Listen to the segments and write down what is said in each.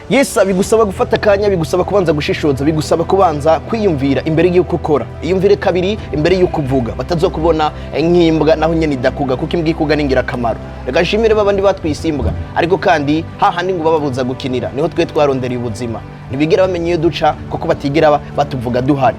Yes, bigusaba gufata kanya, bigusaba kubanza gushishoza, bigusaba kubanza kwiyumvira imbere y'uko ukora. Iyumvire kabiri imbere y'uko uvuga. Batazokubona nk'imbwa naho nyene idakuga kuko imbwa ikuga n'ingirakamaro. Reka nshimire babandi batwisimbwa, ariko kandi hahandi ngo bababuza gukinira. Niho twe twarondereye ubuzima. Ntibigera bamenye iyo duca kuko batigera batuvuga duhari.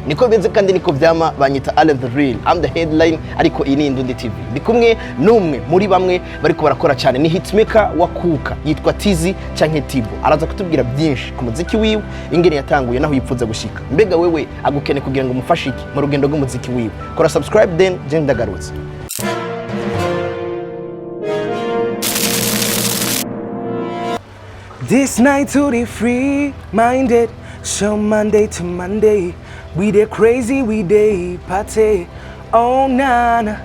Niko beze kandi niko vyama banyita Allen the Real. I'm the headline ariko iyi ni Indundi TV. Ndi kumwe numwe muri bamwe bariko barakora cyane ni hitmaker wa Akuka yitwa Thizzy canke Tibo. Araza kutubwira byinshi ku muziki wiwe ingene yatanguye naho yipfuza gushika. Mbega wewe agukene kugira ngo umufashe iki mu rugendo rw'umuziki wiwe. Kora subscribe then je ndagarutse. This night to the free minded, show Monday to Monday. We dey crazy, we dey party. Oh nana,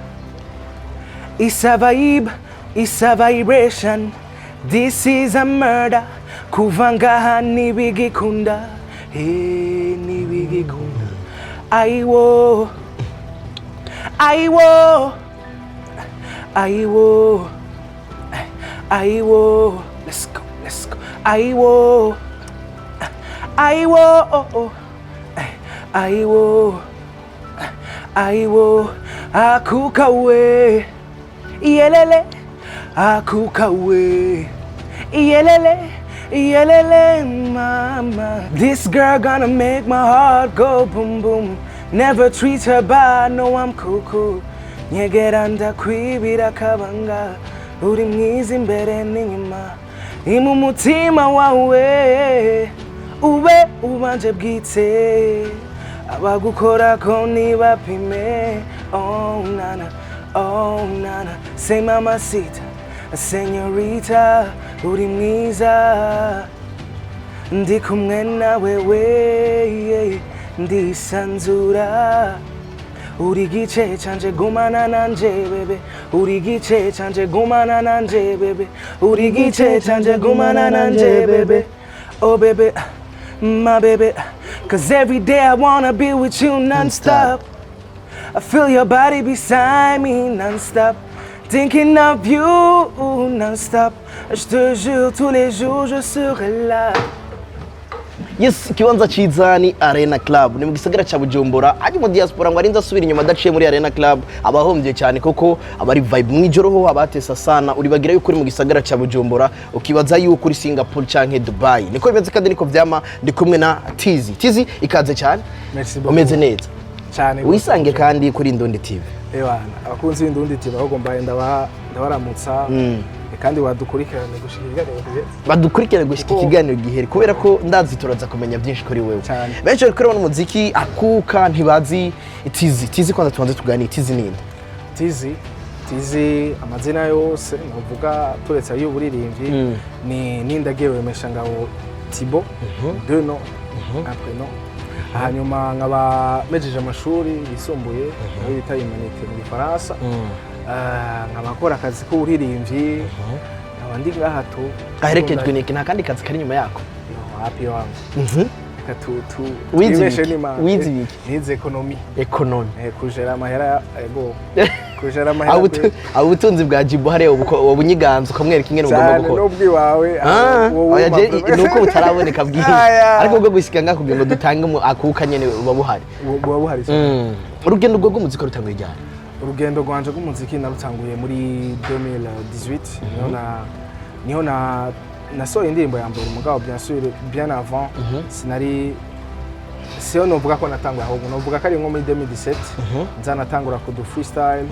it's a vibe, it's a vibration. This is a murder. Kuvangaha ni bigikunda, hey ni bigikunda. Aiwo, aiwo, aiwo, aiwo. Let's go, let's go. Aiwo, aiwo. Aiwo, aiwo, Akuka we, yelele, Akuka we, yelele, mama. This girl gonna make my heart go boom boom. Never treat her bad, no I'm cuckoo. Nyegeranda kwibira kabanga, uri mwiza imbere n'inyuma. Imu mutima wawe, ube ubanje bwite. Abagukora ko nibapime. Oh nana, say mamacita, señorita, uri mwiza. Ndi kumwe nawe we, ndisanzura. Uri gice canje gumana nanje bebe, uri gice canje gumana nanje bebe, uri gice canje gumana nanje bebe. Oh baby, my baby. Cause every day I wanna be with you non-stop. I feel your body beside me non-stop. Thinking of you non-stop. Je te jure tous les jours je serai là. Yes, kibanza ciza ni Arena Club. Ni mu gisagara ca Bujumbura. Aje mu diaspora ngo arinza asubira inyuma daciye muri Arena Club. Abahombye cyane koko abari vibe mwijoro ho abatesa sana. Uribagira yuko uri mu gisagara ca Bujumbura ukibaza yuko uri Singapore canke Dubai. Niko bimeze kandi niko vyama ndi kumwe na Thizzy. Thizzy ikaze cyane. Merci beaucoup. Umeze neza. Cyane. Wisange kandi kuri Indundi TV. Ewana, abakunzi b'Indundi TV bagomba ndabaramutsa. Kandi wadukurikirane gushika ikiganiro badukurikirane gushika ikiganiro gihere kubera ko ndazi turaza kumenya byinshi kuri wewe. Benshi bari kureba n'umuziki Akuka ntibazi Thizzy kwanza tubanze tuganire Thizzy ninde? Thizzy amazina yose novuga turetse ayo buririmbyi ni nindagewe meshangaho Tibo deux noms après nom. Hanyuma nkaba mejeje amashuri yisumbuye aho bita humanité mu Faransa. Nkabakora akazi k'uburirimbyi abandi gahato aherekejwe n'iki nta kandi kazi kari nyuma yako happy wangu wizi nize economy kujera amahera ego kujera amahera ubutunzi bwa Jibo hare ubunyiganzo kamwereka ingene ugomba gukora n'ubwi wawe nuko butaraboneka bwiye ariko ubwo gushika ngakugira ngo dutange mu Akuka nyene babuhari urugendo rwo gumuzika rutanguye ryari? Urugendo rwanje rw'umuziki narutanguye muri 2018 niho nasohoye indirimbo ya mbere umugabo bien sûr bien avant siyo novuga ko natanguye ahubwo novuga ko ari nko muri 2017 nzanatangura kudu freestyle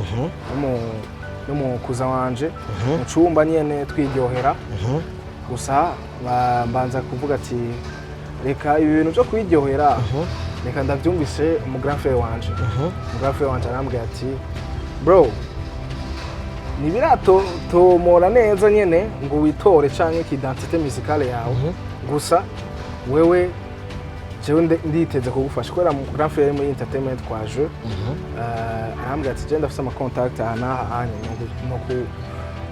no mu kuza wanje mu cumba nyene twiryohera gusa mbanza kuvuga ati reka ibi bintu byo kwiryohera reka ndavyumvise mu grand frère wanje arambwira ati bro nibirato tomora neza nyene ngo witore canke k'identité musicale yawe gusa wewe jewe nditeze kugufasha kwera mu grand frère muri entertainment kwa Yooh arambwira ati je ndafise ama contact aha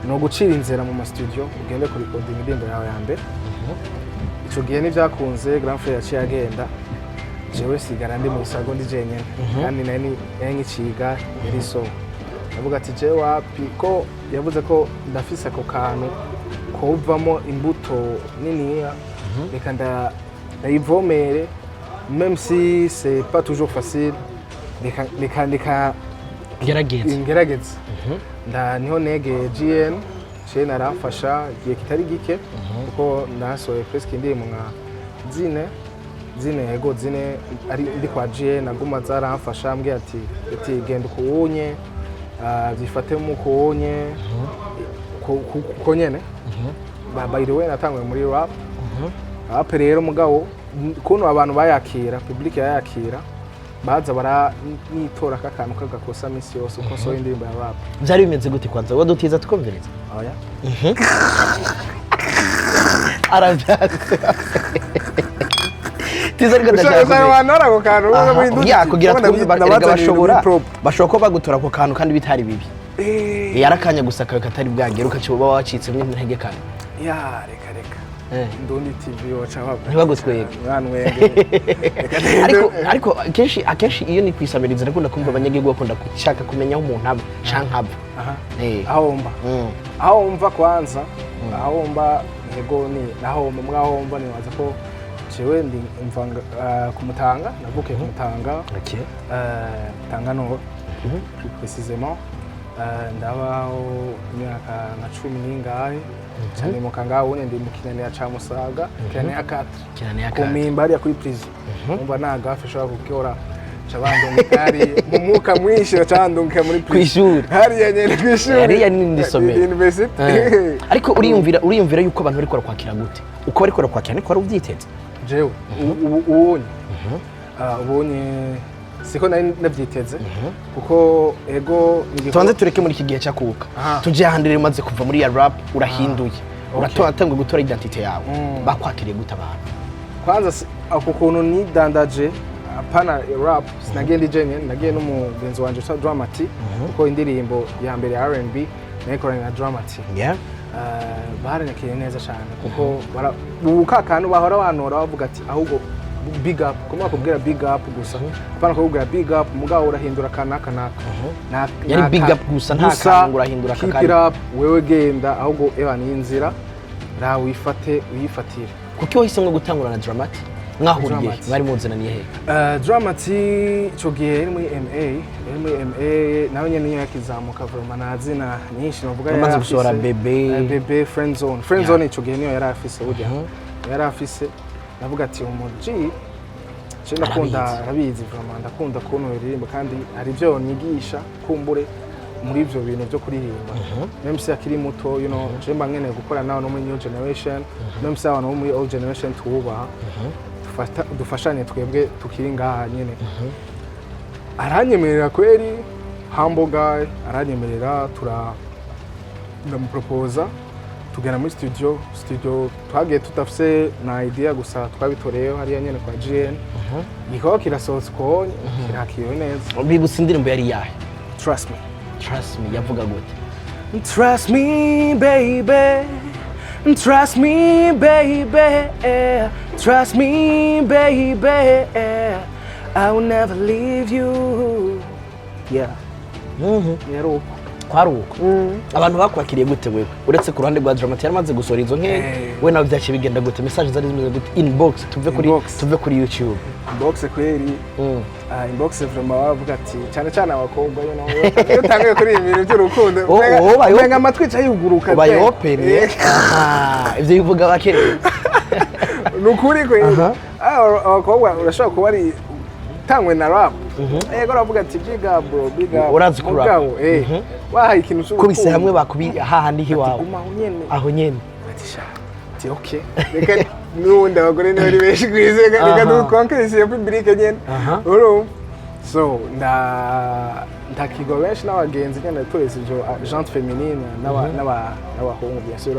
no gucira inzira mu studio ugende kuri recording indirimbo yawe ya mbere. Ico gihe nivyakunze grand frère yaciye agenda jewe sigara ndi mu isago ndi jenyene kandi nani nkiciga yari so avuga ati je wapi ko yavuze ko ndafise ako kantu ko uvamo imbuto niniya reka ndayivomere même si c'est pas toujours facile reka ngerageze niho negeye GN cye naramfasha igihe kitari gike kuko nasohoye presque indirimbo nka zine ari ndi kwa GN naguma zaramfasha ambwiye ati genda ukuwunye zifate mu kuwunye kuko nyene by the way natangwe muri rap rero mugabo kuno abantu bayakira public yayakira baza baranitora kakantu kagakosa misi yose uko so indirimbo ya rap byari bimeze gute kwanza wadutiza tukomvereza oya Thizzy ariko ndashaka ko kantu kugira twumve bashobora ko bagutora ko kantu kandi bitari bibi yarakanya gusa katari bwagera ukaciba wacitse n'intege kandi reka ndundi TV wacha wako ntibaguswega ariko akenshi iyo ni kwisamiriza nakunda kumva abanyagirwa bakunda gushaka kumenya aho umuntu aba canka aba aho umva kwanza aho umva ntego ni naho mwahomba nibaza ko jewe ndi imvanga kumutanga navuke kumutanga tanga no précisément ndabaho imyaka na 10 n'ingahe cyane mu kangaho ndi mu kinene ya Camusaga kinene ya 4 kumimba ari kuri prison umva nagafe shobora gukora cabandungikari mu muka mwinshi cyandunka muri prison hari yanyene kwishuri hari yanindi somero university ariko uriyumvira yuko abantu bari kwakira gute uko bari kwakira niko ari ubyiteze jewe ubonye siko nari nabyiteze kuko ego tubanze tureke muri iki gihe cyakuka tuje handire maze kuva muri ya rap urahinduye uratanga gutora identity yawe bakwakiriye gute abantu kwanza ako kuntu ni dandaje apana rap sinagenda jenye nagiye no mu benzo wanje sa Dramati kuko indirimbo ya mbere ya R&B nayikoranye na Dramati baranyakiye neza cyane kuko ukakanu bahora banora bavuga ati ahubwo big up kuma kubwira big up gusa apana kubwira big up mugabo urahindura kanaka yari big up gusa nta kantu urahindura kakari keep up wewe genda ahubwo eba ni inzira ra wifatire kuko wahisemo gutangura na Dramati mwahuriye mwari muzananiye he Dramati cyo gihe iri muri MA nawe nyene yakizamuka vraiment nazina nyinshi novuga yamaze gushora bebe friend zone cyo gihe niyo yari afise burya yari afise navuga ati umuji cyo ndakunda rabizi vraiment ndakunda kuntu ririmba kandi hari byo nyigisha kumbure muri ivyo bintu byo kuririmba même si akiri muto mba nkeneye gukora nawe no muri new generation même si abantu muri old generation tubaha dufashanye twebwe tukiri ngaha nyene aranyemerera kweri humble guy aranyemerera ndamuproposa tugera muri studio twagiye tutafise na idea gusa twabitoreyo hariya nyene kwa GN gikoko kirasohotse ko kirakiwe neza bibutse indirimbo yari yahe Trust me yavuga gute Trust me baby Trust me baby Trust me baby I will never leave you yero kwaruko abantu bakwakiriye gute wewe uretse ku ruhande rwa Dramati yaramaze gusora izo nke we nawe byace bigenda gute message zari zimeze gute inbox tuve kuri YouTube inbox kweri inbox vraiment bavuga ati cyane abakobwa yo tangiye kuri ibintu by'urukundo umenga amatwi cyayuguruka bayopere ivyo bivuga bakere nukuri kweri abakobwa urashobora kuba ari tangwe na rap ego ravuga ati big up urazi ku rap wahaye ikintu cyo kubise hamwe bakubiri hahandi hiwawe aho nyene ati okay reka nundi abagore ni bari beshi kwize reka dukonkerese yo public nyene so ndakigo benshi n'abagenzi nyene turese jo agent féminine n'abahungu bien sûr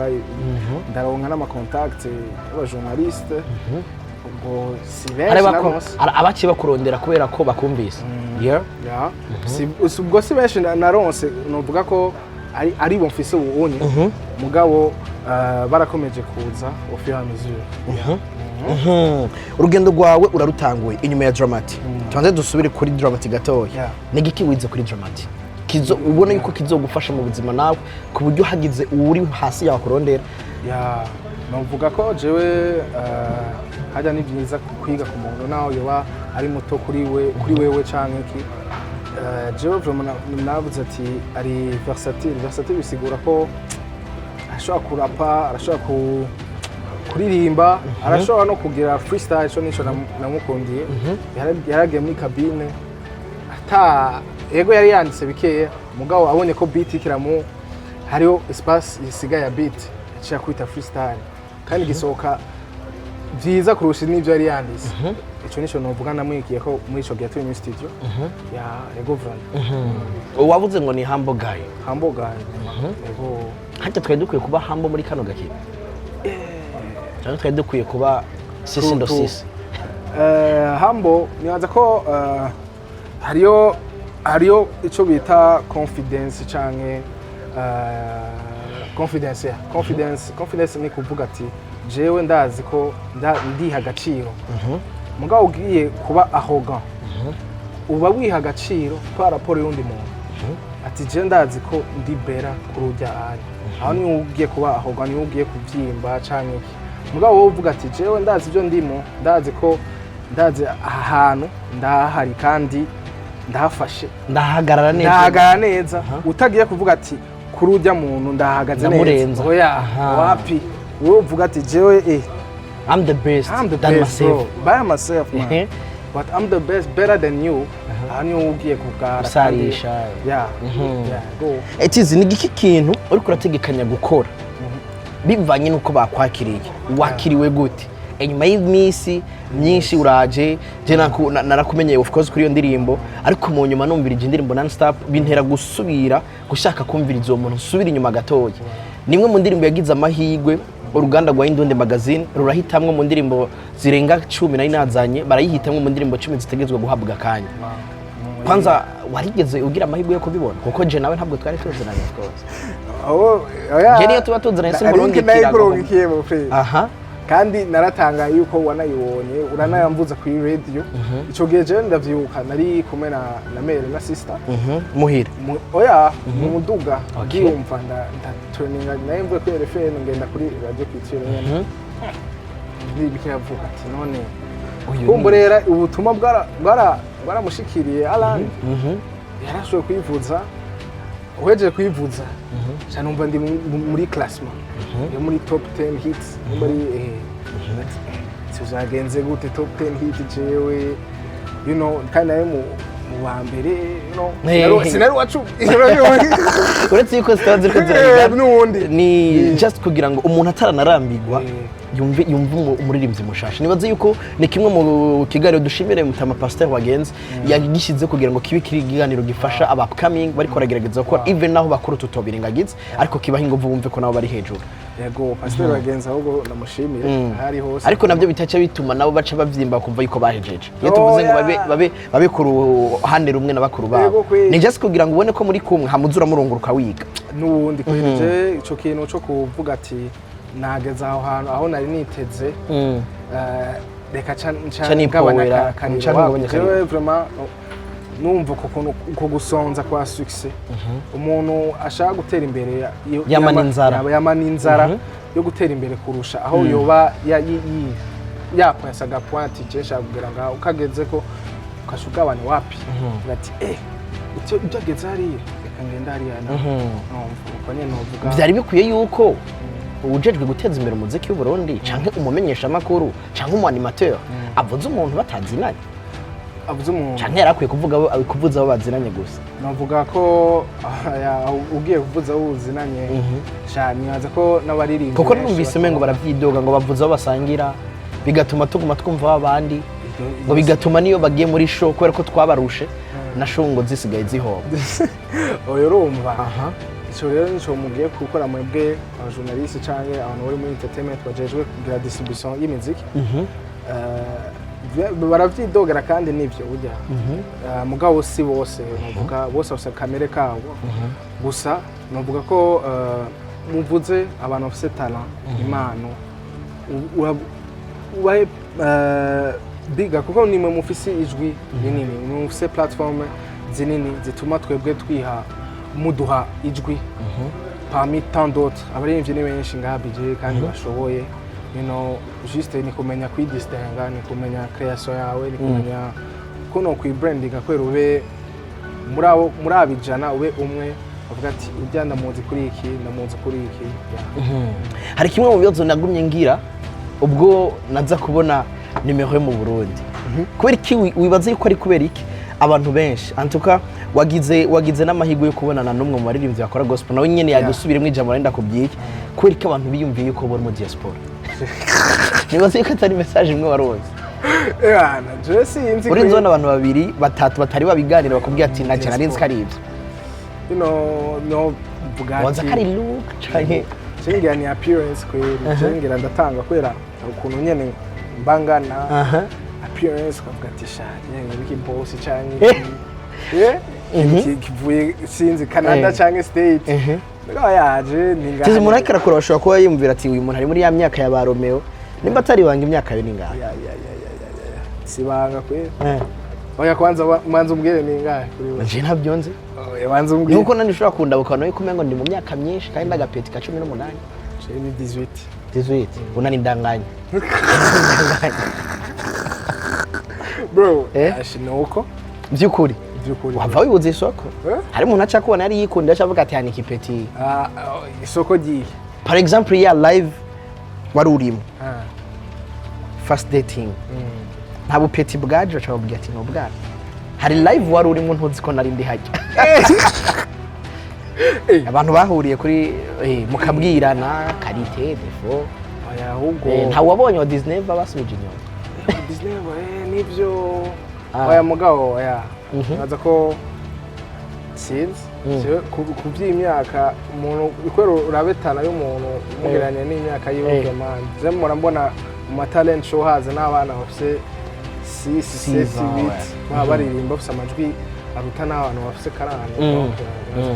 ndaronka n'ama contact aba journaliste ubwo si benshi abaci bakurondera kubera ko bakumvise ubwo si benshi naronse novuga ko ari bo mfise ubunye mugabo barakomeje kuza au fur et à mesure urugendo rwawe urarutanguye inyuma ya Dramati tubanze dusubire kuri Dramati gatoya nigiki wize kuri Dramati ubona yuko kizogufasha mu buzima nawe ku buryo hagize uri hasi yawe kurondera novuga ko jewe hajya ni byiza kwiga ku muntu naho yoba ari muto kuri wewe canke iki jewe vraiment navuze ati ari versatile bisigura ko arashobora kurapa arashobora kuririmba arashobora no kugira freestyle cyo nico namukundiye yaragiye muri cabine ata ego yari yanditse bikeye mugabo abonye ko beat ikiramu hariho espace isigaye ya beat cya kwita freestyle kandi gisohoka byiza kurusha n'ibyo yari yanditse ico nico novuga namwikiye ko muri ico gihe turi muri studio ya ego vraiment wavuze ngo ni humble guy ego hajya twari dukwiye kuba humble muri kano gakino cyane twari dukwiye kuba sisi ndo sisi humble nibaza ko hariyo ico bita confidence canke confidence ni kuvuga ati jewe ndazi ko ndiha agaciro mugabo ugiye kuba arrogant uba wiha agaciro kwa raporo y'undi muntu ati je ndazi ko ndi bera kurujya ari aho ni ugiye kuba arrogant ni ugiye kuvyimba canke mugabo wowe uvuga ati jewe ndazi ibyo ndimo ndazi ahantu ndahari kandi ndahafashe ndahagarara neza utagiye kuvuga ati kuri ujya muntu ndahagaze neza oya wapi wowe uvuga ati jewe I'm the best than myself by myself man but I'm the best better than you hano ugiye kugara sarisha go Thizzy ni giki kintu uri kurategekanya gukora bivanye nuko bakwakiriye wakiriwe gute enyuma y'imisi myinshi uraje je narakumenyeye of course kuri iyo ndirimbo ariko mu nyuma numvirije indirimbo non stop bintera gusubira gushaka kumviriza uwo muntu usubira inyuma gatoya nimwe mu ndirimbo yagize amahigwe uruganda rwa Indonde magazine rurahitamwe mu ndirimbo zirenga 10 nari nazanye barayihitamwe mu ndirimbo 10 zitegezwe guhabwa kanya kwanza warigeze ugira amahigwe yo kubibona kuko je nawe ntabwo twari tuziranye of course je niyo tuba tuziranye simurundi kirago aha kandi naratangaye yuko wanayibonye uranayamvuza kuri radio ico gihe je ndavyuka nari kumwe na mere na sister muhira oya mu muduga ngiyumva ndaturninga nayemvuye kuri RFN ngenda kuri radio Kitiro nyene bikiravuga ati none kumburera ubutuma bwaramushikiriye Alan yarashoye kwivuza uhejeje kwivuza cyane umva ndi muri classement yo muri top 10 hits muri tuzagenze gute top 10 hits jewe you know kandi nayo mu wa mbere sinari wacu uretse yuko sitazi ko ni just kugira ngo umuntu ataranarambirwa yumve umuririmbyi mushasha nibaze yuko ni kimwe mu kiganiro dushimire mutama pasteur wagenze yagishize kugira ngo kibe kiri ikiganiro gifasha upcoming bari koragerageza ko even naho bakuru tutobirengagize ariko kibaho ingovu bumve ko nabo bari hejuru yego pasteur wagenze ahubwo namushimire hari hose ariko nabyo bitaca bituma nabo baca bavyimba kumva yuko bahejeje iyo tuvuze ngo babe ku ruhande rumwe n'abakuru babo ni just kugira ngo ubone ko muri kumwe hamuzura murunguruka wiga n'ubundi kwereje ico kintu cyo kuvuga ati nageze aho hantu aho nari niteze reka ncangabanya jewe vraiment numva uko gusonza kwa success umuntu ashaka gutera imbere yamana inzara yo gutera imbere kurusha aho yoba yapasaga point je shaka kugira ngo ukageze ko ukashugabana wapi ati icyo byageze hari reka ngenda hari yana uko nyene novuga byari bikwiye yuko ujejwe guteza imbere umuziki w'u Burundi canke umumenyesha makuru canke umanimateur avuze umuntu batazinanye avuze umuntu canke yarakwiye kuvuza abo bazinanye gusa navuga ko ugiye kuvuza abo uzinanye cyane nyaza ko n'abaririmba kuko numvise mengo baravyidoga ngo bavuza abo basangira bigatuma tuguma twumva abandi ngo bigatuma niyo bagiye muri show kubera ko twabarushe na show ngo zisigaye zihoba oyo urumva ico rero nico mugiye gukora mwebwe abajournaliste canke abantu bari muri entertainment bajejwe kugira distribution y'imiziki baravyidogera kandi nivyo burya mugabo si bose novuga bose bafite kamere kabo gusa novuga ko muvuze abantu bafite talent impano ubahe biga kuko nimwe mufise ijwi rinini mufise platform zinini zituma twebwe twiha muduha ijwi parmi tant d'autres abaririmbyi ni benshi ngaha bije kandi bashoboye you know juste ni kumenya kwidistinga ni kumenya creation yawe ni kumenya kuno kwibrandinga kwera ube muri abijana ube umwe avuga ati ujya ndamuzi kuri iki ndamuzi kuri iki hari kimwe mu bibazo nagumye ngira ubwo naza kubona nimero yo mu Burundi kubera iki wibaza yuko ari kubera iki abantu benshi antuka wagize n'amahigo yo kubonana n'umwe mu baririmbyi bakora gospel nawe nyene yagusubiremo ijambo renda kubyiki kubera iki abantu biyumviye yuko bari mu diaspora nibaza yuko atari message imwe waronse yana je sinzi uri nzona abantu babiri batatu batari babiganira bakubwira ati nacyo narinzi karibyo no bugati wanza kari look canke cengira ni appearance kweri cengira ndatanga kwera ukuntu nyene mbangana appearance kwavuga ati shanye wiki boss canke kivuye sinzi Canada canke state ngo yaje ninga Thizzy umuntu ariko arakora bashobora kuba yumvira ati uyu muntu ari muri ya myaka ya ba Romeo nimba atari banga imyaka yo ninga sibanga kweri oya kwanza manzi umbwire ninga kuri we nje ntabyonze banza umbwire nuko nandi ushobora kundabukana no kumengo ndi mu myaka myinshi kandi ndagapeti ka 18 je ni 18 unani ndanganya bro ashinoko byukuri wava wibuze isoko hari umuntu aca kubona yari yikunda acavuga ati hani kipeti isoko giye par exemple ya live wari urimo first dating nta bupeti bwaje aca babwira ati no bwana hari live wari urimo ntuzi ko nari ndi hajya abantu bahuriye kuri mukabwirana karite defo aya ahubwo nta wabonye wa Disney basubije inyuma Disney nibyo aya mugabo aya naza ko sinzi ku by'imyaka umuntu ikwero urabetana y'umuntu mugeranye n'imyaka yiwe man je murambona mu talent show haza n'abana bafise 6 7 baririmba bafise amajwi aruta n'abantu bafise karane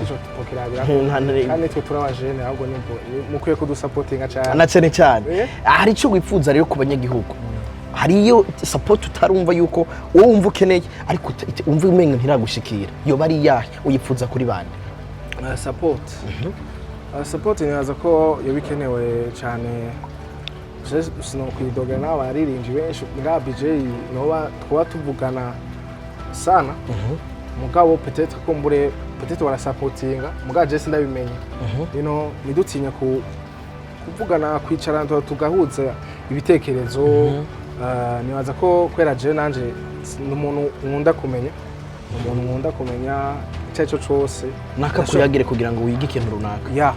icyo tupokirabira kandi twe turabajene ahubwo mukwiye kudusupportinga cyane hari icyo wifuza rero ku banyagihugu hariyo support utarumva yuko wowe wumva ukeneye ariko umva umenga ntiragushikira yo bari yahe uyifuza kuri bande support nyaza ko yo bikenewe cyane sino kwidoga nawe aririnje benshi nga BJ no twa tuvugana sana mugabo peut-être kumbure peut-être wala supportinga mugabo je sindabimenye nidutinya kuvugana kwicara tugahuza ibitekerezo nibaza ko kwera je nanje n'umuntu nkunda kumenya icyo cyose nakakuyagire kugira ngo wige ikintu runaka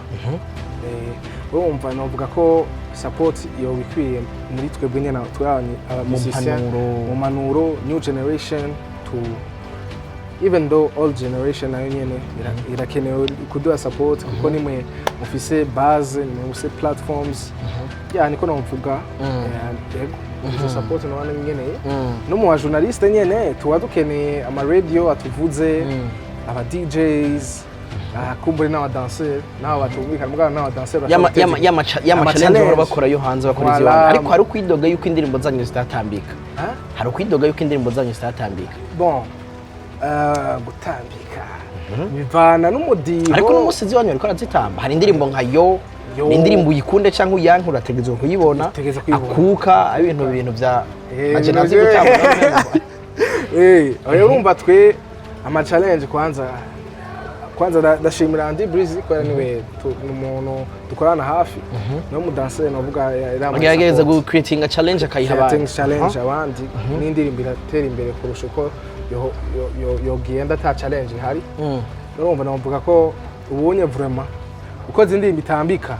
urumva navuga ko support yo bikwiye muri twebwe nyene twabanye abamisician mu manuro new generation to even though all generation nayo nyene irakenewe kuduha support kuko nimwe mufise base nimwe mufise platforms niko navuga yego support no wana nyene no mu journaliste nyene tuba dukeneye ama radio atuvuze aba DJs kumbure n'aba danseur n'aba batumvikana mugana n'aba danseur yama challenge bora bakora yo hanze bakora iziwana ariko hari ukwidoga yuko indirimbo zanyu zitatambika hari ukwidoga yuko indirimbo zanyu zitatambika bon gutambika bivana n'umudiho ariko n'umusizi wanyu ariko arazitamba hari indirimbo nka yo ni indirimbo uyikunde cyangwa uyanke urategezwa kuyibona akuka ibintu bya agenazi gutamba urumva twe ama challenge kwanza ndashimira Andy Breezy ko niwe umuntu dukorana hafi no mu dancer navuga yagerageza gu creating a challenge akayiha abandi n'indirimbo iratera imbere kurusha uko yo genda ta challenge hari urumva navuga ko ubonye vraiment uko zindi bitambika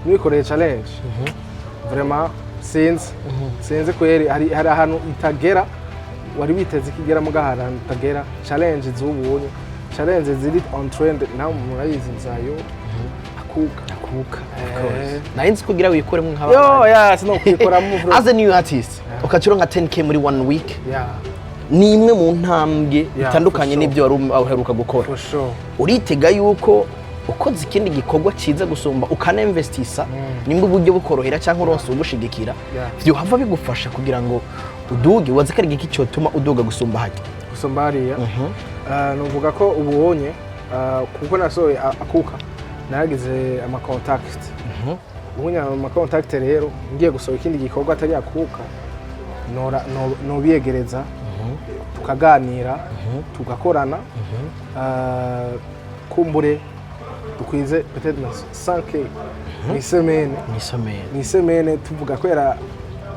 nikoreye challenge vraiment sinzi kweri hari ahantu itagera wari biteze kigera mu gahara itagera challenge z'ubonye challenge ziri on trend now murayizi zayo akuka nainzi kugira wikoremo nk'aba sinokuyikoramo as a new artist ukacironga 10k muri 1 week ni imwe mu ntambwe bitandukanye n'ibyo wari uheruka gukora uritega yuko ukoze ikindi gikorwa ciza gusumba ukaninvestisa nimba uburyo bukorohera cyangwa uronse ugushigikira byo hava bigufasha kugira ngo uduge wazikari giki cyotuma uduga gusumba hariya nuvuga ko ubonye kuko nasoye akuka naragize ama contact ubunya mu contact rero ngiye gusaba ikindi gikorwa atari Akuka no biyegereza tukaganira tugakorana kumbure dukwize peut-être 5K ni semaine tuvuga kwera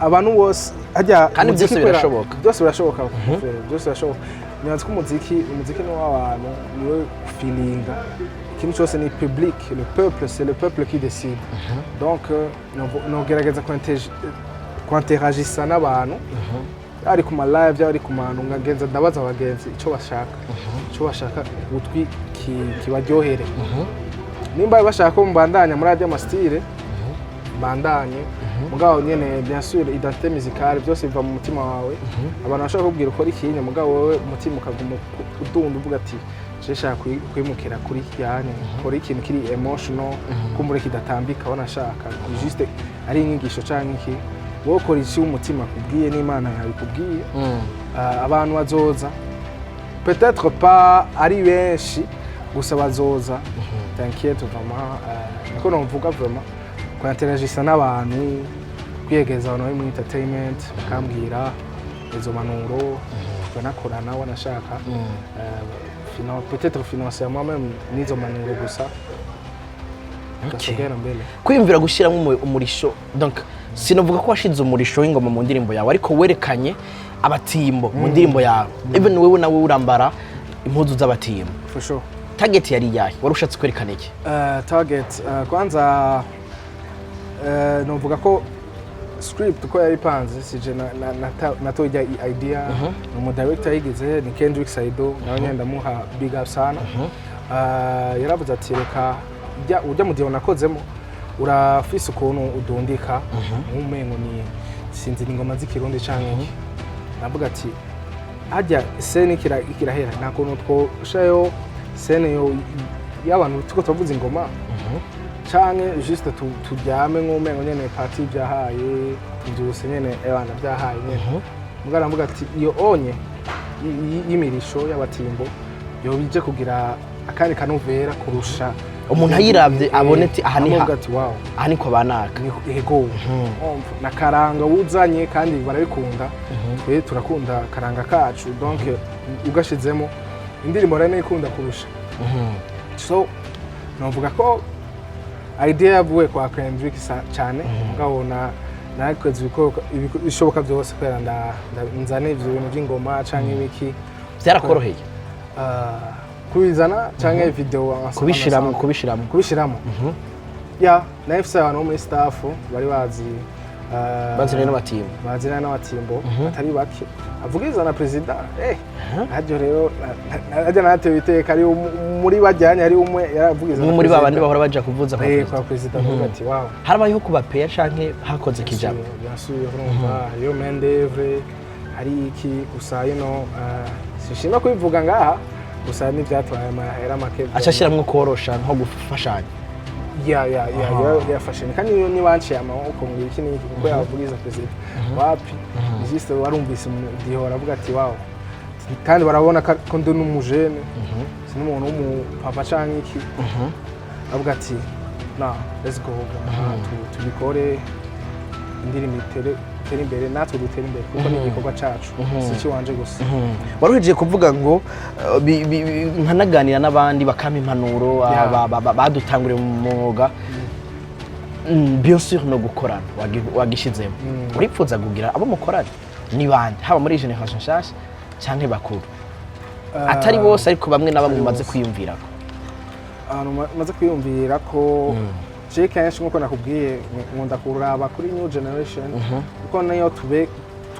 abantu bose hajya kandi byose birashoboka byose birashoboka nyanze ko umuziki no w'abantu niwe feelinga ikintu cyose ni public le peuple c'est le peuple qui décide donc no gerageza kwinteragisa n'abantu ari ku ma live ari ku mantu ngagenza ndabaza abagenzi icyo bashaka gutwi kibaryohere nimba bashaka ko mbandanya muri aya mastile bandanye mugabo nyene bien sûr identité musicale byose biva mu mutima wawe abantu bashaka kubwira uko ikinye mugabo wowe umutima ukaguma udunda uvuga ati shaka kwimukira kuri cyane kuri ikintu kiri emotional kumbure kidatambika wanashaka juste ari inyigisho canke iki wowe kora iki umutima kubwiye n'Imana yawe kubwiye abantu bazoza peut-être pas ari benshi gusa bazoza t'inquiète vraiment niko nomvuga vraiment kwinteragisa n'abantu kwiyegeza abantu mu entertainment bakambwira izo manuro banakorana wanashaka peut-être financièrement même nizo manuro gusa gasogera mbele kwiyumvira gushiramo umurisho donc sinovuga ko washize umurisho w'ingoma mu ndirimbo yawe ariko werekanye abatimbo mu ndirimbo yawe even wewe nawe urambara impuzu z'abatimbo for sure. Target yari yahe wari ushatse kwerekana iki? Target kwanza novuga ko script ko yari panze sije nato ijya idea mu director yigize ni Kendrick Saido nawe nyenda muha big up sana yaravuze ati reka ujya mu gihe nakozemo urafise ukuntu udundika umengo ni sinzi ingoma z'ikirundi canke navuga ati hajya scene ikirahera nta kuntu twoshayo scene yo y'abantu tuko tuvuza ingoma canke juste turyame nk'umengo nyene party byahaye byose nyene abana byahaye nyene mugara mvuga ati iyo onye y'imirisho y'abatimbo yo bije kugira akandi kanovera kurusha umuntu ayiravye aboneti ahani ko banaka yego na karanga wuzanye kandi barabikunda twe turakunda karanga kacu donc ugashizemo indirimbo rene ikunda kurusha so novuga ko idea yavuye kwa Kendrick cyane ngabona nakoze ibishoboka byose kwera nzane ivyo bintu by'ingoma canke ibiki byarakoroheye kubizana canke video kubishiramo ya na FC abantu muri staff bari bazirana n'abatimbo atari bake avugiza na president hajyo rero ajya natewe iteka ari muri bajyanye ari umwe yaravugiza muri babandi bahora baje kuvuza kwa president avuga ati wow harabayeho kubapeya canke hakoze kijabo yasuye urumva yo mendevre hari iki gusa sishima kwivuga ngaha gusa n'ibyatwaye amahera make acashiramwe korosha nko gufashanya yafashe kandi ni banciye amaboko mu iki n'iki kuko yavugiza president wapi juste warumvise dihora avuga ati wow kandi barabona ko ndi n'umujene n'umuntu w'umupapa canke iki avuga ati na let's go tubikore indirimbo itere imbere natwe dutere imbere kuko ni igikorwa cacu si wanje gusa waruhejeje kuvuga ngo nkanaganira n'abandi bakama impanuro badutanguriye mu mwuga bien sûr no gukorana wagishizemo uripfuza kugira abo mukorana ni bande haba muri generation nshasha canke bakuru atari bose ariko bamwe na bamwe maze kwiyumvirako maze kwiyumvirako je kenshi nkuko nakubwiye nkunda kuraba kuri new generation kuko nayo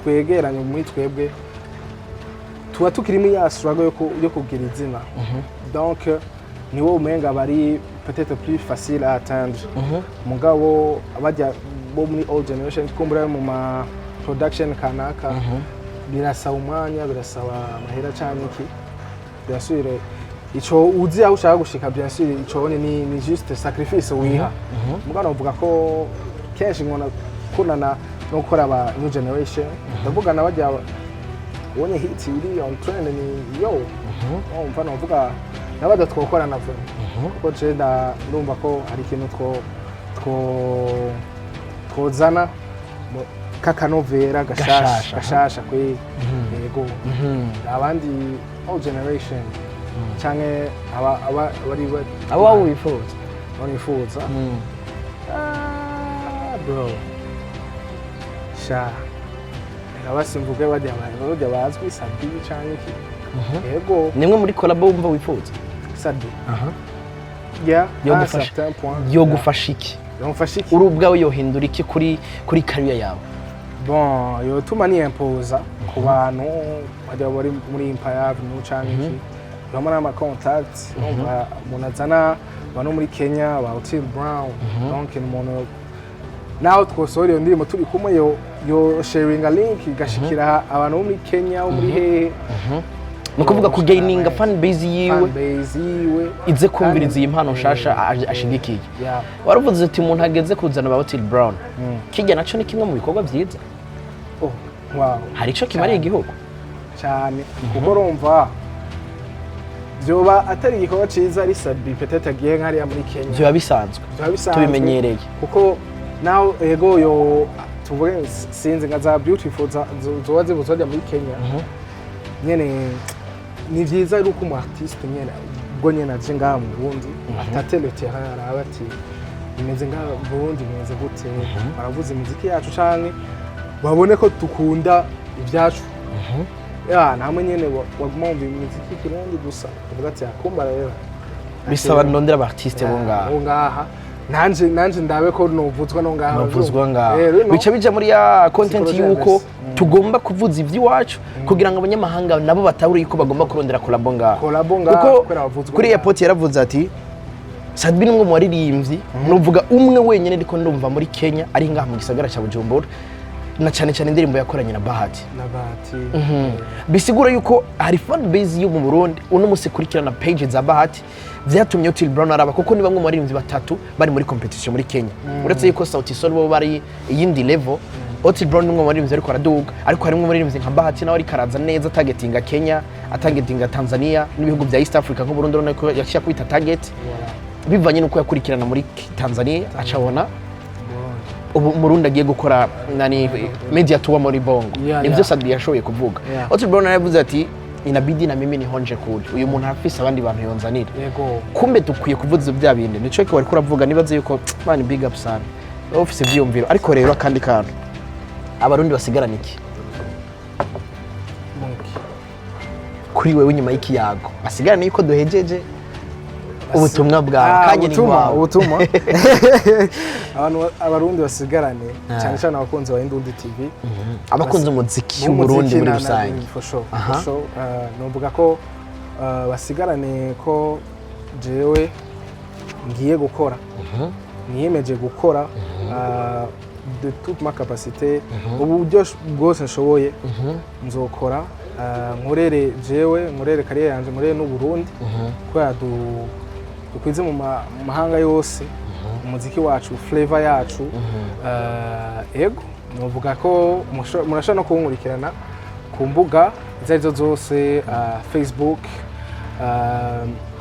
twegeranye muri twebwe tuba tukirimo ya struggle yo kugira izina donc niwo umenga bari peut-être plus facile à atteindre mugabo abajya bo muri old generation kumbura mu ma production kanaka birasaba umwanya birasaba amahera cyane iki byasubire ico uzi aho ushaka gushika bien sûr ico ni juste sacrifice wiha mugana uvuga ko kenshi ngona kunana no gukora aba new generation ndavuga nabajya wonye hit iri on trend ni yo umva navuga nabada twokora navyo kuko je ndumva ko hari ikintu twozana kakanovera gashasha kwe yego abandi all generation canke aba wifuza bro sha abasimvuge bajya bazwi Sadi canke yego nimwe muri collab wumva wifuza Sadi yo gufasha iki uri ubwawe yohindura iki kuri career yawe bon yo tuma ni imposa ku bantu bajya bari muri Empire Avenue canke iki bamara ama contacts munazana bano muri Kenya ba Hotel Brown donc umuntu naho twosore ndimo turi kumwe yo sharing a link gashikira abantu muri Kenya muri hehe nukuvuga ku gaining fan base yiwe ize kumviriza iyi impano shasha ashigikiye waravuze ati umuntu ageze kuzana ba Hotel Brown kijya naco ni kimwe mu bikorwa byiza wow hari ico kimariye igihugu cyane kuko urumva byoba atari igikorwa ciza ari Sadi peut-être agiye nkariya muri Kenya byoba bisanzwe tubimenyereye kuko now ego yo tuvuge sinzi nka za beautiful zoba zibuzajya muri Kenya nyene ni vyiza ari uko mu artiste nyene ubwo nyene aje ngaha mu Burundi atate le terrain arabati imeze ngaha mu Burundi imeze gute baravuze imiziki yacu canke babone ko tukunda ibyacu namwe nyene waguma wumva imiziki kirundi gusa uvuga ati akumba rero bisaba ndondera aba artiste bo ngaha nanje ndabe ko novuzwa no ngaha bica bija muri ya content yuko tugomba kuvuza ivy'iwacu kugira ngo abanyamahanga nabo batahuri yuko bagomba kurondera collab ngaha kuko kuri airport yaravuze ati Sadi nimwe mu waririmbyi nuvuga umwe wenyene ndiko ndumva muri Kenya ari ngaha mu gisagara cya Bujumbura na cyane indirimbo yakoranye na Bahati bisigura yuko hari fan base yo mu Burundi uno musekurikirana page za Bahati vyatumye Hotel Brown araba kuko ni bamwe mu baririmbyi batatu bari muri competition muri Kenya uretse yuko Sauti Sol bo bari iyindi level Hotel Brown nimwe mu baririmbyi ariko araduga ariko harimo baririmbyi nka Bahati nawe ari karaza neza targetinga Kenya atargetinga Tanzania n'ibihugu bya East Africa nko Burundi urabona ko yashya kwita target bivanye nuko yakurikirana muri Tanzania acabona Murundi agiye gukora nani media tour muri Bongo nivyo Sadi yashoboye kuvuga Hotel Brown yavuze ati inabidi na mimi nihonje kuri uyu muntu afise abandi bantu yonzanira kumbe dukwiye kuvuza bya bindi nico ko wari kuravuga nibaze yuko man big up sana office vyumviro ariko rero kandi kantu abarundi basigarana iki kuri wewe nyuma y'ikiyago basigarana yuko duhejeje ubutumwa bwawe kanye ni ubutumwa abarundi basigarane cyane abakunzi ba Indundi TV abakunzi umuziki w'Uburundi muri rusange novuga ko basigarane ko jewe ngiye gukora niyemeje gukora de toute ma capacité uburyo bwose nshoboye nzokora nkorere carrière yanje nkorere n'Uburundi kwa dukwize mu mahanga yose umuziki wacu flavor yacu ego novuga ko murashaka no kunkurikirana ku mbuga izo zose Facebook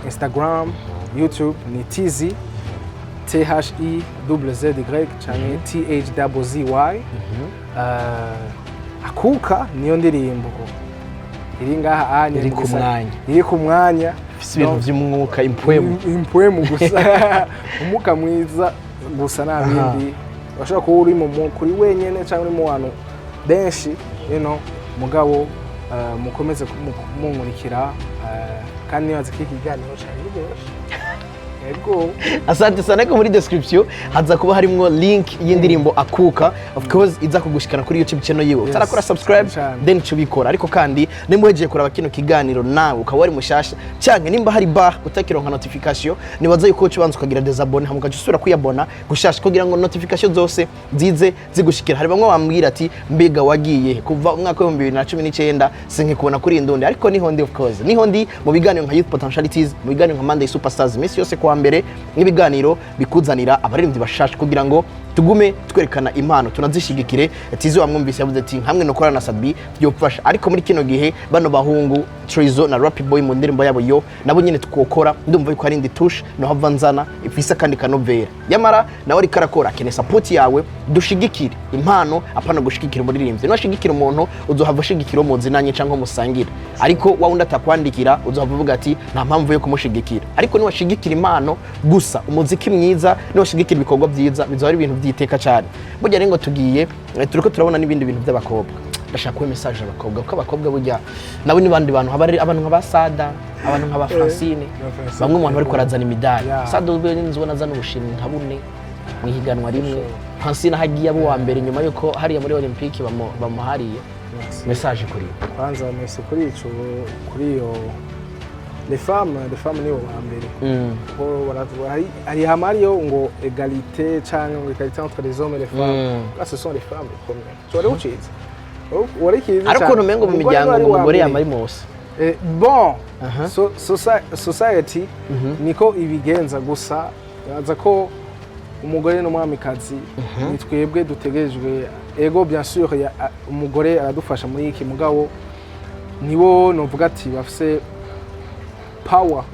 Instagram YouTube ni Thizzy THIZZY canke THZZY Akuka niyo ndirimbo iri ngaha iri ku mwanya ibintu by'umwuka impwemu gusa umuka mwiza gusa nabindi bashaka ko uri kuri wenyene cyangwa uri mu bantu benshi mugabo mukomeze munkurikira kandi nibaze ko ikiganiro cyane ego asante sana ko muri description haza kuba harimo link y'indirimbo Akuka of course iza kugushikana kuri YouTube channel yiwe utarakora subscribe then cyo bikora ariko kandi nimuhejeje kuraba kino kiganiro nawe ukaba wari mushasha cyane nimba hari utakironka notification nibaza yuko cyo banza ukagira desabone hamuka usura kuyabona gushasha kugira ngo notification zose zize zigushikira hari bamwe bambwira ati mbega wagiye kuva umwaka wa 2019 sinke kubona kuri Indundi ariko niho ndi of course niho ndi mu biganiro nka Youth Potentialities mu biganiro nka Monday Superstars Messi yose kwa mbere n'ibiganiro bikuzanira abaririmbyi bashasha kugira ngo tugume twerekana impano tunazishigikire. Thizzy wamwumvise yavuze ati hamwe no korana na Sadbi byofasha, ariko muri kino gihe bano bahungu Trey Zo na Rappy Boy mu ndirimbo yabo Yooh nabo nyene tukokora, ndumva yuko hari indi touche no havanzana ifisa kandi kanovera. Yamara nawe ari karakora akene support yawe, dushigikire impano apana gushigikira umuririmbyi. No shigikira umuntu uzohava ushigikira mu zinanye canke musangira, ariko wa undi atakwandikira uzohava uvuga ati nta mpamvu yo kumushigikira. Ariko ni washigikira impano gusa, umuziki mwiza, ni washigikira ibikorwa byiza, bizo ari ibintu byiteka cyane. Burya rero ngo tugiye turiko turabona n'ibindi bintu by'abakobwa. Ndashaka kuba message abakobwa ko abakobwa burya nabo ni bandi bantu habari abantu nk'abasada, abantu nk'aba Francine, bamwe mu bantu bari korazana imidari. Sada ubwe n'inzona zana ubushimwe nkabune mu higanwa rimwe. Francine hagiye abo wa mbere nyuma yuko hariya muri Olympique bamuhariye. Message kuri kwanza message kuri ico kuri yo les femmes ni wa mbere ko ari hamariyo ngo égalité cyangwa ngo égalité entre les hommes et les femmes. Là ce sont les femmes les premières. Tu vois ucize ariko numengo mu miryango ngo umugore yamari mose. Bon society niko ibigenza gusa yaza ko umugore n'umwamikazi ni twebwe dutegejwe. Ego bien sûr umugore aradufasha muri iki mugabo nibo novuga ati bafise power.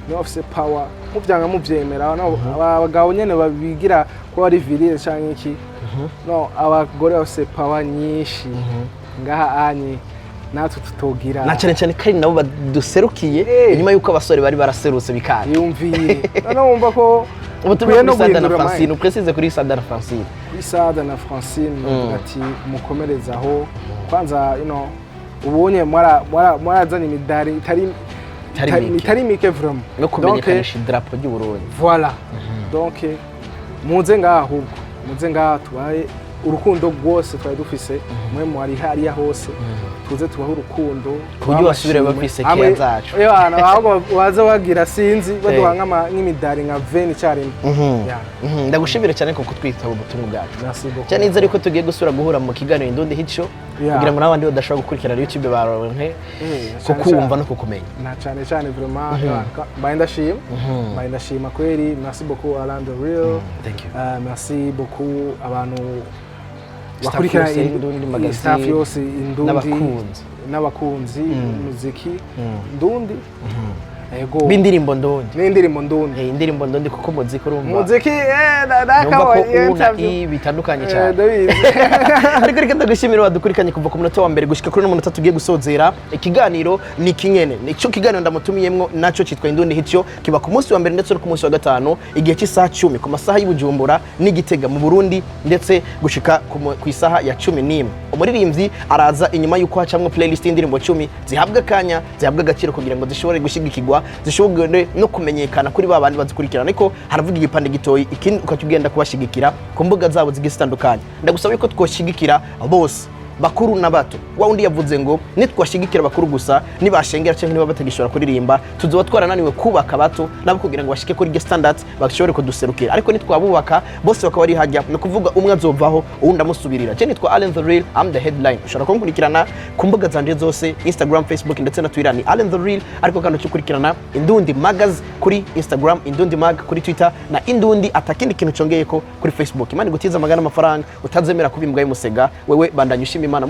Nibo bafise power muvyanga muvyemera. Abagabo nyene babigira ko ari viril canke iki. No, abagore bafise power nyinshi ngaha anye natwe tutogira na cyane kari nabo baduserukiye inyuma yuko abasore bari baraserutse bikandi yumviye. None wumva ko ubutumwa kuri Sada na Francine upresize kuri Sada na Francine. Kuri Sada na Francine ati mukomerezaho kwanza ubonye mwarazanye imidari itari mike vraiment no kumenyekanisha idarapo ry'u Burundi. Voilà. Donc muze ngaha tubaye urukundo rwose twari dufise mwe mwari hariya hose tuze tubaho urukundo kuburyo basubire bafise keya zacu. Ahubwo waza wagira sinzi baduha nk'imidari nka 20 cyarimo. Ndagushimira cyane ko kutwitaho ubutumwa bwacu cyane. Nzi ariko tugiye gusura guhura mu kiganiro Indundi Hit Show kugira ngo n'abandi badashobora gukurikirana YouTube baronke kukumva no kukumenya. Na cyane vraiment ndashima kweri. Merci beaucoup Alain the Real. Thank you. Merci beaucoup abantu bakurikirana Indundi magazine, staff yose Indundi n'abakunzi muziki Indundi. Ego bindirimbo ndundi n'indirimbo ndundi indirimbo ndundi kuko muziki urumva muziki ndakabaye bitandukanye cyane. Ariko reka ndagushimira wadukurikanye kuva ku munota wa mbere gushika kuri no munota tugiye gusozera ikiganiro. Ni kinyene nico kiganiro ndamutumiyemwo naco citwa Indundi Hit Show, kiba ku munsi wa mbere ndetse no ku munsi wa gatano igihe cy'isaha 10 ku masaha y'Ibujumbura n'Igitega mu Burundi, ndetse gushika ku isaha ya 11. Umuririmbyi araza inyuma yuko hacamwe playlist y'indirimbo 10 zihabwa kanya zihabwa agaciro kugira ngo zishobore gushigikirwa, zishobore no kumenyekana kuri babandi bazikurikirana. Ariko haravuga igipande gitoyi ikindi ukatugenda kubashigikira ku mbuga zabo zigistandukanye. Ndagusaba yuko twoshigikira bose bakuru na bato. Wa undi yavuze ngo nitwashigikira bakuru gusa nibashengera cyangwa niba batagishobora kuririmba tuzoba twarananiwe kubaka bato nabo kugira ngo bashike kuri standards bashobore kuduserukira. Ariko nitwabubaka bose bakaba ari hajya no kuvuga umwe azovaho uwundi amusubirira. Je nitwa Allen the Real, I'm the headline. Ushobora kunkurikirana ku mbuga zanje zose Instagram, Facebook ndetse na Twitter ni Allen the Real. Ariko kandi ukurikirana Indundi Magaz kuri Instagram, Indundi Mag kuri Twitter na Indundi atakindi kintu congeyeko kuri Facebook. Imana gutiza magana amafaranga utazemera kubimbwa y'umusega wewe bandanyushima Imana.